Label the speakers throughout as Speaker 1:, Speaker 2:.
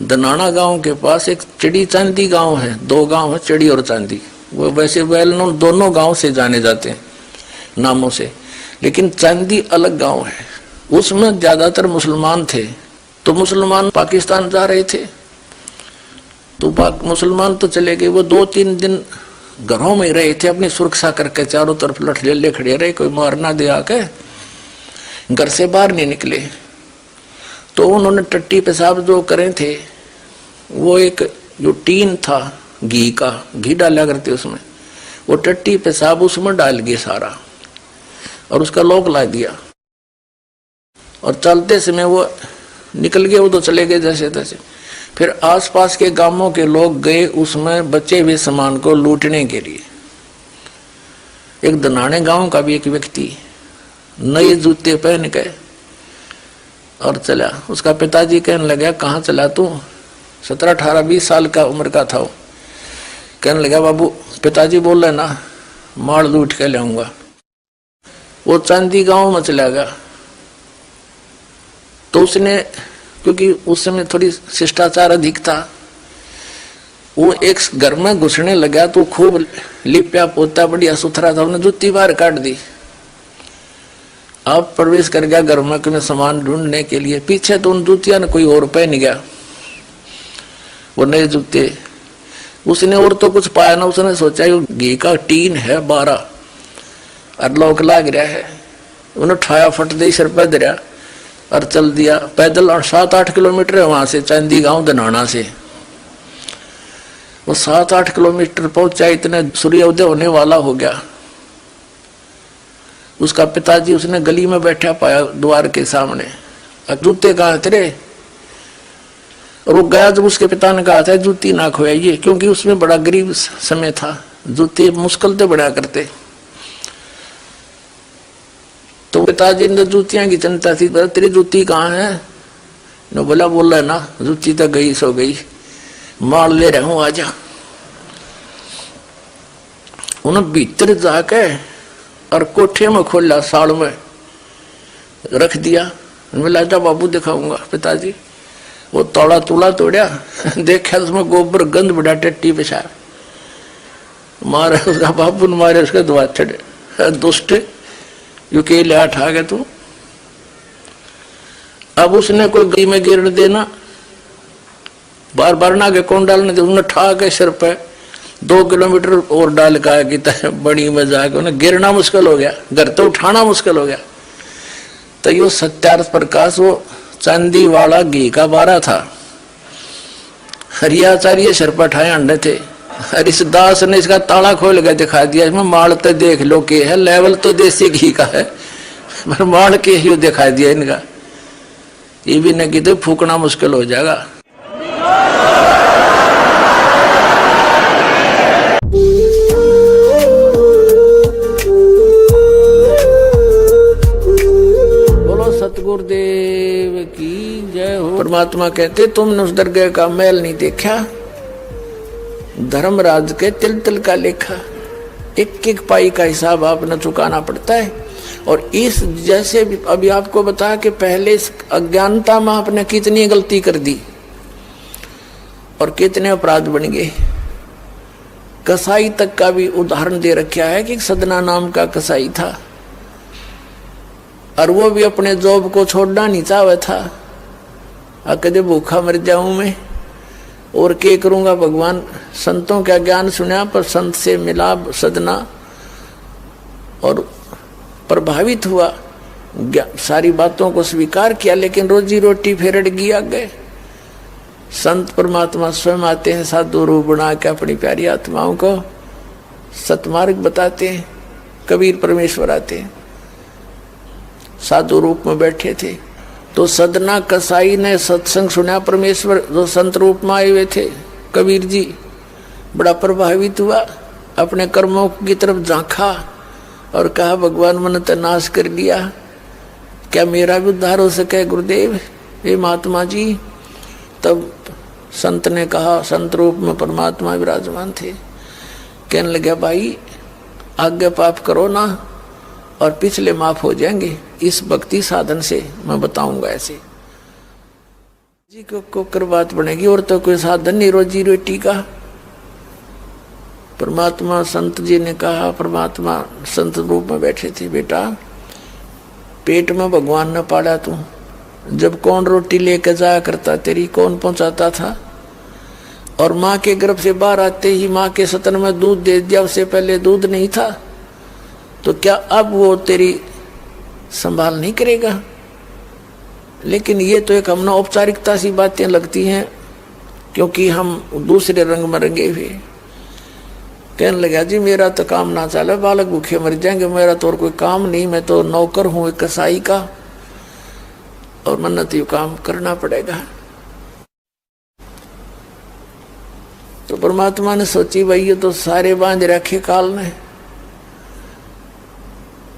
Speaker 1: दनाना गांव के पास एक चिड़ी चांदी गांव है, दो गांव है, चिड़ी और चांदी। वो वैसे वेल नोन दोनों गांव से जाने जाते हैं नामों से, लेकिन चांदी अलग गांव है। उसमें ज्यादातर मुसलमान थे, तो मुसलमान पाकिस्तान जा रहे थे, तो मुसलमान तो चले गए। वो 2-3 दिन घरों में रहे थे, अपनी सुरक्षा करके चारों तरफ लठ ले खड़े रहे, कोई मार ना दे आके, घर से बाहर नहीं निकले। तो उन्होंने टट्टी पेशाब जो करे थे, वो एक जो टीन था घी का, घी डाला करते उसमें, वो टट्टी पेशाब उसमें डाल गए सारा और उसका लॉक ला दिया। और चलते समय वो निकल गए, वो तो चले गए जैसे तैसे। फिर आसपास के गांवों के लोग गए उसमें बचे हुए सामान को लूटने के लिए। एक दनाने गांव का भी एक व्यक्ति नए जूते पहन के और चला। उसका पिताजी कहने लगा, कहाँ चला तू? 17-18-20 साल का उम्र का था वो। कहने लगा, बाबू पिताजी बोल रहे ना, माल लूट के लाऊंगा। वो चांदी गांव में चला गया। तो उसने, क्योंकि उस समय थोड़ी शिष्टाचार अधिक था, वो एक घर में घुसने लगा तो खूब लिपया पोता बढ़िया सुथरा था, उन्हें जूती बाहर काट दी। अब प्रवेश कर गया घर में सामान ढूंढने के लिए। पीछे तो उन जूतिया ने कोई और पहन गया, वो नए जूते। उसने और तो कुछ पाया ना, उसने सोचा घी का टीन है 12 और लौक लाग रहा है। उन्हें उठाया, फट दे सिर पर दरिया और चल दिया पैदल। और 7-8 किलोमीटर है वहां से, चांदी गांव दनाना से। वो 7-8 किलोमीटर पहुंचा, इतने सूर्योदय होने वाला हो गया। उसका पिताजी उसने गली में बैठा पाया द्वार के सामने। जूते कहाँ तेरे? और वो गया, जब उसके पिता ने कहा था जूती ना खोइए, क्योंकि उसमें बड़ा गरीब समय था, जूते मुश्किल से बना करते। तो पिताजी ने जूतियां की चिंता थी, तेरी जूती कहाँ है? न बोला, बोल रहा है ना, जूती तो गई सो गई, माल ले रहा हूं, आजा। उन्हें भीतर जाके और कोठे में खोला, साड़ में रख दिया। बोला, जा बाबू दिखाऊंगा। पिताजी वो तोड़ा तुला तोड़ा, देखा उसमें गोबर गंध बड़ा, टट्टी पेशाब। मारे उसका बाबू ने, मारे उसके दुआ चढ़े, दुष्ट यूके ले उठा गया तू। अब उसने कोई गली में गिर देना, बार बार ना के कौन डालने दे, उन्हें ठा के सिर पे 2 किलोमीटर और डाल का बड़ी में जाके उन्हें गिरना मुश्किल हो गया, घर तो उठाना मुश्किल हो गया। तो यो सत्यार्थ प्रकाश वो चांदी वाला घी का 12 था। हरियाचार्य सिर पर ठाए अंडे थे। हरिदास ने इसका ताला खोल के दिखा दिया, इसमें माल तो देख लो के है, लेवल तो देसी घी का है, पर माल के ही दिखा दिया इनका। ये भी न की तो फूकना मुश्किल हो जाएगा। बोलो सतगुरुदेव की जय हो। परमात्मा कहते, तुमने उस दरगाह का मैल नहीं देखा, धर्मराज के तिल तिल का लेखा, एक एक पाई का हिसाब आपने चुकाना पड़ता है। और इस जैसे भी अभी आपको बताया कि पहले इस अज्ञानता में आपने कितनी गलती कर दी और कितने अपराध बन गए। कसाई तक का भी उदाहरण दे रखा है कि सदना नाम का कसाई था, और वो भी अपने जॉब को छोड़ना नहीं चाहता था। कदे भूखा मर जाऊं मैं और क्या करूंगा, भगवान संतों का ज्ञान सुना, पर संत से मिला सदना और प्रभावित हुआ, सारी बातों को स्वीकार किया, लेकिन रोजी रोटी फिर अड़ गई आगे। संत परमात्मा स्वयं आते हैं साधु रूप बना के, अपनी प्यारी आत्माओं को सतमार्ग बताते हैं। कबीर परमेश्वर आते हैं, साधु रूप में बैठे थे। तो सदना कसाई ने सत्संग सुना, परमेश्वर जो संत रूप में आए हुए थे, कबीर जी बड़ा प्रभावित हुआ, अपने कर्मों की तरफ झांका और कहा, भगवान मैंने तो नाश कर दिया, क्या मेरा भी उद्धार हो सके गुरुदेव, हे महात्मा जी। तब संत ने कहा, संत रूप में परमात्मा विराजमान थे, कहने लगे, भाई आगे पाप करो ना और पिछले माफ हो जाएंगे, इस भक्ति साधन से मैं बताऊंगा। ऐसे जी को कर बात बनेगी और तो कोई साधन नहीं रोजी रोटी का। परमात्मा संत जी ने कहा, परमात्मा संत रूप में बैठे थे, बेटा पेट में भगवान न पाला तू, जब कौन रोटी लेकर जाया करता तेरी, कौन पहुंचाता था? और माँ के गर्भ से बाहर आते ही माँ के सतन में दूध दे दिया, उससे पहले दूध नहीं था, तो क्या अब वो तेरी संभाल नहीं करेगा? लेकिन ये तो एक हमने औपचारिकता सी बातें लगती हैं, क्योंकि हम दूसरे रंग में रंगे हुए। कहने लगा जी मेरा तो काम ना चले, बालक भूखे मर जाएंगे, मेरा तो और कोई काम नहीं, मैं तो नौकर हूं एक कसाई का, और मन्नत यू काम करना पड़ेगा। तो परमात्मा ने सोची भाई ये तो सारे बांध रखे काल ने।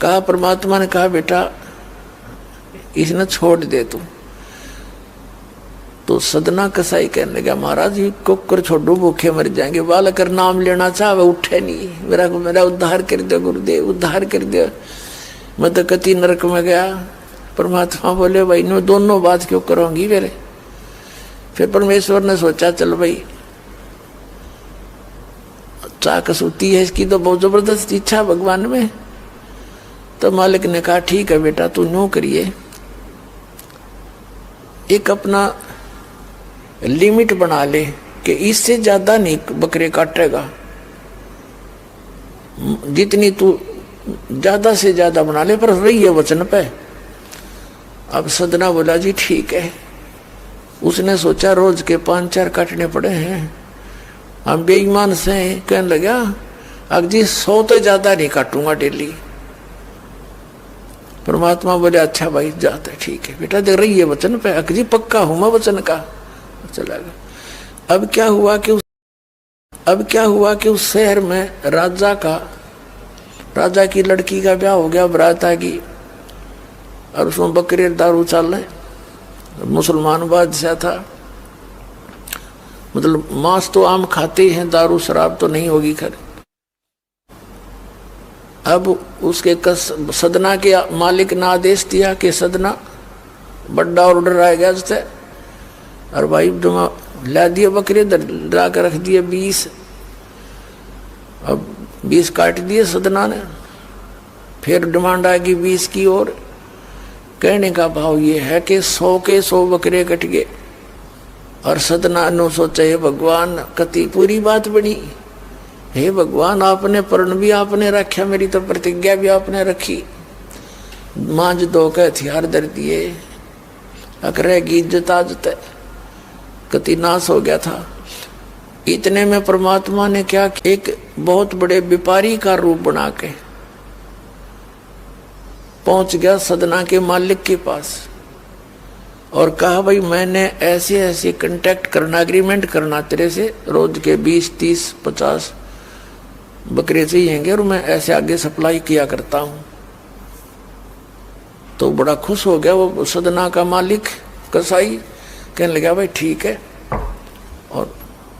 Speaker 1: कहा, परमात्मा ने कहा बेटा इसने छोड़ दे तू। तो सदना कसाई कहने लगा, महाराज ये कुकर छोड़ो भूखे मर जाएंगे, बालक कर नाम लेना चाहे उठे नहीं, मेरा उद्धार कर दो गुरुदेव, उद्धार कर दो, मैं तो कति नरक में गया। परमात्मा बोले भाई नो दोनों बात क्यों करोगी मेरे? फिर परमेश्वर ने सोचा चल भाई चाह कसूती है इसकी, तो बहुत जबरदस्त इच्छा भगवान में। तो मालिक ने कहा ठीक है बेटा तू नो करिए, एक अपना लिमिट बना ले कि इससे ज्यादा नहीं बकरे काटेगा, जितनी तू ज्यादा से ज्यादा बना ले, पर रही है वचन पे। अब सदना बोला जी ठीक है। उसने सोचा रोज के 5-4 काटने पड़े हैं, हम बेईमान से। कहने लगा अब जी 100 तो ज्यादा नहीं काटूंगा डेली। परमात्मा बोले अच्छा भाई जाते ठीक है बेटा, देख रही है वचन पे, अकजी पक्का हूं मैं वचन का। चला गया। अब क्या हुआ कि उस शहर में राजा की लड़की का ब्याह हो गया, बारात आ गई, और उसमें बकरे दारू चल रहे। मुसलमान बादशाह था, मतलब मांस तो आम खाते ही हैं, दारू शराब तो नहीं होगी खैर। अब उसके सदना के मालिक ने आदेश दिया कि सदना बड़ा ऑर्डर आएगा जैसे, और भाई ला दिए बकरे ला कर रख दिए 20। अब 20 काट दिए सदना ने, फिर डिमांड आएगी 20 की। और कहने का भाव ये है कि 100 के 100 बकरे कट गए। और सदना ने सोचा हे भगवान कति पूरी बात बनी, हे भगवान आपने प्रण भी आपने रखा, मेरी तो प्रतिज्ञा भी आपने रखी, मांझ दो के हथियार दर दिए, अकरेगी इज्जत आजत कति नाश हो गया था। इतने में परमात्मा ने क्या, एक बहुत बड़े व्यापारी का रूप बना के पहुंच गया सदना के मालिक के पास और कहा भाई मैंने ऐसे ऐसे कांटेक्ट करना, एग्रीमेंट करना तेरे से, रोज के 20, 30, 50 बकरे चाहिएंगे और मैं ऐसे आगे सप्लाई किया करता हूं। तो बड़ा खुश हो गया वो सदना का मालिक कसाई, कहने लगा भाई ठीक है। और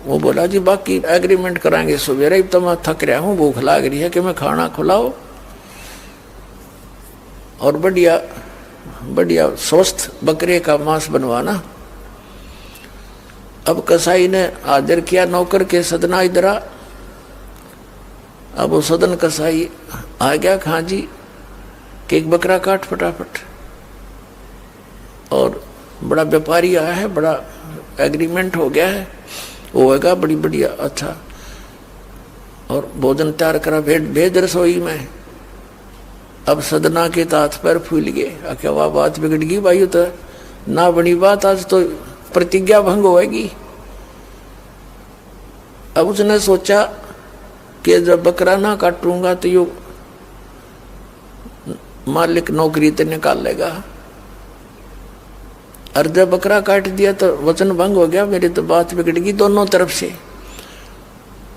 Speaker 1: वो बोला जी बाकी एग्रीमेंट कराएंगे सवेरे, तो मैं थक रहा हूँ, भूख लग रही है कि मैं खाना खिलाओ और बढ़िया बढ़िया स्वस्थ बकरे का मांस बनवाना। अब कसाई ने आदर किया नौकर के, सदना इधर आ। अब वो सदन कसाई आ गया, खां जी कि एक बकरा काट फटाफट। और बड़ा व्यापारी आया है, बड़ा एग्रीमेंट हो गया है, वो होगा बड़ी बढ़िया अच्छा। और भोजन तैयार करा, भेज रसोई में। अब सदना के तात पैर फूल गए, क्या वाह बात बिगड़ गई भाई, तो ना बनी बात, आज तो प्रतिज्ञा भंग होगी। अब उसने सोचा कि जब बकरा ना काटूंगा तो यो मालिक नौकरी तो निकाल लेगा, और जब बकरा काट दिया तो वचन भंग हो गया, मेरी तो बात बिगड़ गई दोनों तरफ से।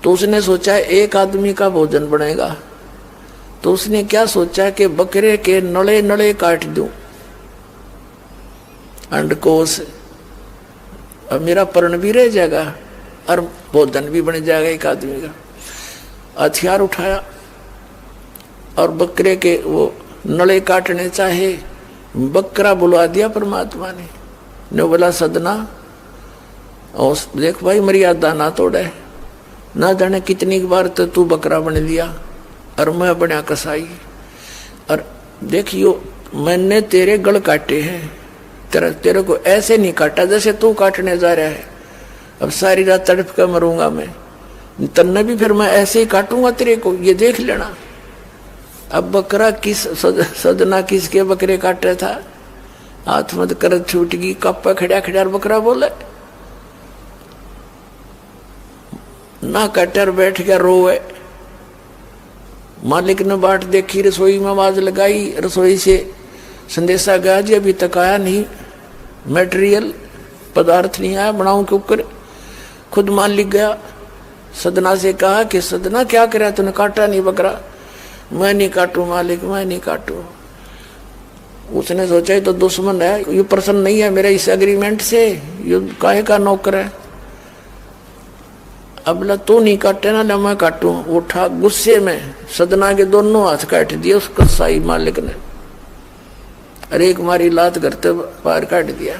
Speaker 1: तो उसने सोचा एक आदमी का भोजन बनेगा, तो उसने क्या सोचा कि बकरे के नड़े नड़े काट दूं अंडकोश, अब मेरा पर्ण भी रह जाएगा और भोजन भी बन जाएगा एक आदमी का। हथियार उठाया और बकरे के वो नड़े काटने चाहे, बकरा बुलवा दिया परमात्मा ने बोला सदना और देख भाई मर्यादा ना तोड़े, ना जाने कितनी बार तो तू बकरा बन लिया और मैं बना कसाई। और देखियो मैंने तेरे गल काटे हैं, तेरे को ऐसे नहीं काटा जैसे तू काटने जा रहा है। अब सारी रात तड़प कर मरूंगा मैं, तन्ने भी फिर मैं ऐसे ही काटूंगा तेरे को, ये देख लेना। अब बकरा किस सदना किसके बकरे काट रहा था, हाथ मत कर छूट गई, कप्पा खड़ा खड़ा बकरा बोले ना कटर बैठ गया रोए। मालिक ने बाट देखी, रसोई में आवाज लगाई, रसोई से संदेशा गया जी अभी तक आया नहीं, मटेरियल पदार्थ नहीं आया, बनाऊं के ऊपर। खुद मालिक गया, सदना से कहा कि सदना क्या करा तूने, काटा नहीं बकरा। मैं नहीं काटू मालिक, मैं नहीं काटू। उसने सोचा ये तो दुश्मन है, ये प्रसन्न नहीं है मेरे इस एग्रीमेंट से, ये काहे का नौकर है। अब ला तू नहीं काटे ना, मैं काटू। उठा गुस्से में सदना के दोनों हाथ काट दिए उस कसाई मालिक ने, अरे एक मारी लात करते पार काट दिया।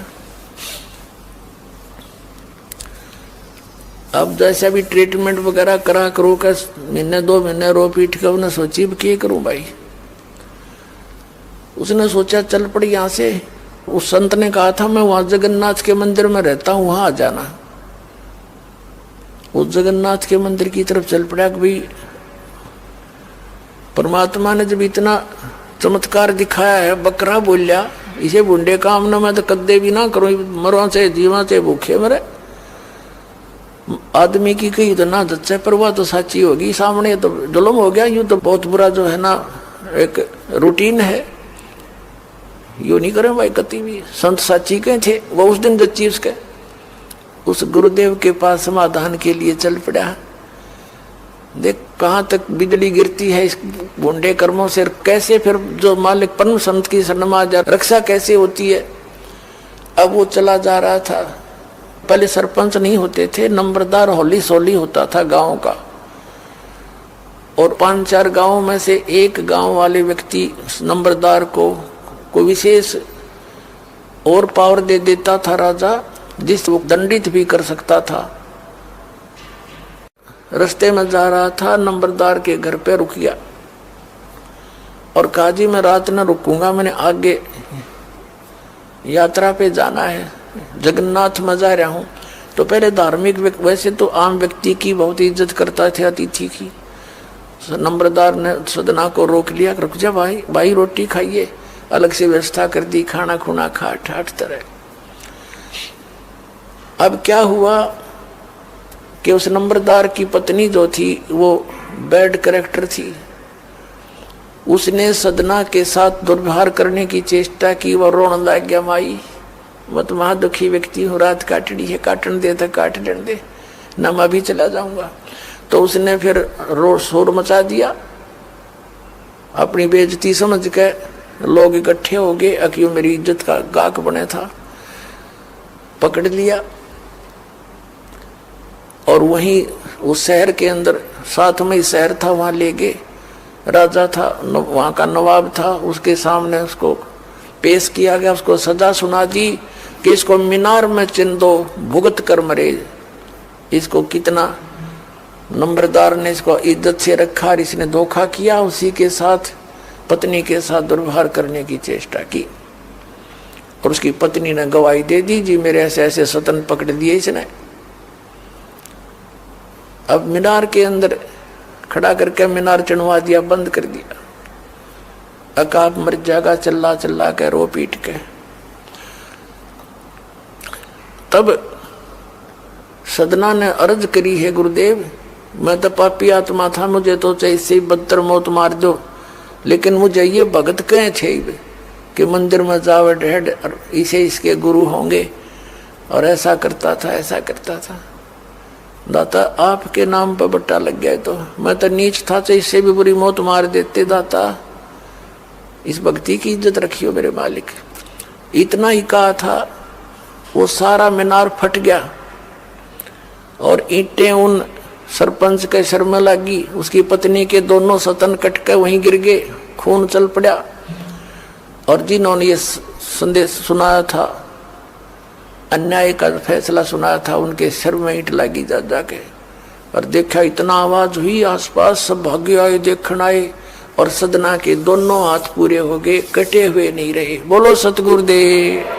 Speaker 1: अब जैसे भी ट्रीटमेंट वगैरह करा करो का, महीने 2 महीने रो पीट कर उन्हें सोची क्या करूं भाई। उसने सोचा चल पड़ी यहां से। उस संत ने कहा था मैं वहां जगन्नाथ के मंदिर में रहता हूं, वहां आ जाना। उस जगन्नाथ के मंदिर की तरफ चल पड़ा कि भाई परमात्मा ने जब इतना चमत्कार दिखाया है, बकरा बोलिया, इसे बुंडे काम ना मैं तो कदे भी ना करूं, मरवा से जीवा से भूखे मरे। आदमी की कही तो ना दच्चे पर वह तो सच्ची होगी, सामने तो जुल्म हो गया। यूं तो बहुत बुरा जो है ना एक रूटीन है, यूं नहीं करें भाई कति भी। संत साची के थे वो उस दिन दच्ची उसके, उस गुरुदेव के पास समाधान के लिए चल पड़ा। देख कहाँ तक बिजली गिरती है इस बुंडे कर्मों से, कैसे फिर जो मालिक परम संत की शरणमा जा रक्षा कैसे होती है। अब वो चला जा रहा था, पहले सरपंच नहीं होते थे, नंबरदार होली सोली होता था गांव का, और 5-4 गांव में से एक गांव वाले व्यक्ति नंबरदार को कोई विशेष और पावर दे देता था राजा, जिस वो दंडित भी कर सकता था। रास्ते में जा रहा था, नंबरदार के घर पे रुक गया और कहा जी मैं रात न रुकूंगा, मैंने आगे यात्रा पे जाना है, जगन्नाथ में जा रहा हूं। तो पहले धार्मिक वैसे तो आम व्यक्ति की बहुत इज्जत करता थे, अतिथि की। नंबरदार ने सदना को रोक लिया, रुक जा भाई, भाई रोटी खाइए, अलग से व्यवस्था कर दी, खाना खुना खा ठाठ तरह। अब क्या हुआ कि उस नंबरदार की पत्नी जो थी वो बैड कैरेक्टर थी, उसने सदना के साथ दुर्व्यवहार करने की चेष्टा की। वो रोने लग गया, माई मत महा दुखी व्यक्ति हो, रात काटनी है, काटन दे तो काट लेने दे ना, मैं भी चला जाऊंगा। तो उसने फिर शोर मचा दिया, अपनी बेइज्जती समझ के लोग इकट्ठे हो गए, अक्यों मेरी इज्जत का गाक बने था, पकड़ लिया। और वहीं उस शहर के अंदर, साथ में ही शहर था, वहां ले गए। राजा था, वहां का नवाब था, उसके सामने उसको पेश किया गया, उसको सजा सुना दी कि इसको मीनार में चिन दो, भुगत कर मरे। इसको कितना नंबरदार ने इसको इज्जत से रखा और इसने धोखा किया, उसी के साथ पत्नी के साथ दुर्व्यवहार करने की चेष्टा की। और उसकी पत्नी ने गवाही दे दी, जी मेरे ऐसे ऐसे सतन पकड़ दिए इसने। अब मीनार के अंदर खड़ा करके मीनार चढ़वा दिया, बंद कर दिया। अकाब मर जाएगा, चिल्ला चिल्ला के रो पीट के। तब सदना ने अर्ज करी है, गुरुदेव मैं तो पापी आत्मा था, मुझे तो चाहे इससे बदतर मौत मार दो, लेकिन मुझे ये भगत कहे थे कि मंदिर में जावे ढेड और इसे इसके गुरु होंगे, और ऐसा करता था ऐसा करता था। दाता आपके नाम पर बट्टा लग गया, तो मैं तो नीच था, तो इससे भी बुरी मौत मार देते। दाता इस भक्ति की इज्जत रखियो मेरे मालिक। इतना ही कहा था, वो सारा मीनार फट गया और ईंटें उन सरपंच के सर में लगी, उसकी पत्नी के दोनों सतन कट के वहीं गिर गए, खून चल पड़ा। और जिन्होंने ये संदेश सुनाया था अन्याय का फैसला सुनाया था, उनके सिर में ईंट लगी जा जाके। और देखा इतना आवाज हुई, आसपास सब भागे आए, देखने आए, और सदना के दोनों हाथ पूरे हो गए, कटे हुए नहीं रहे। बोलो सतगुरुदेव।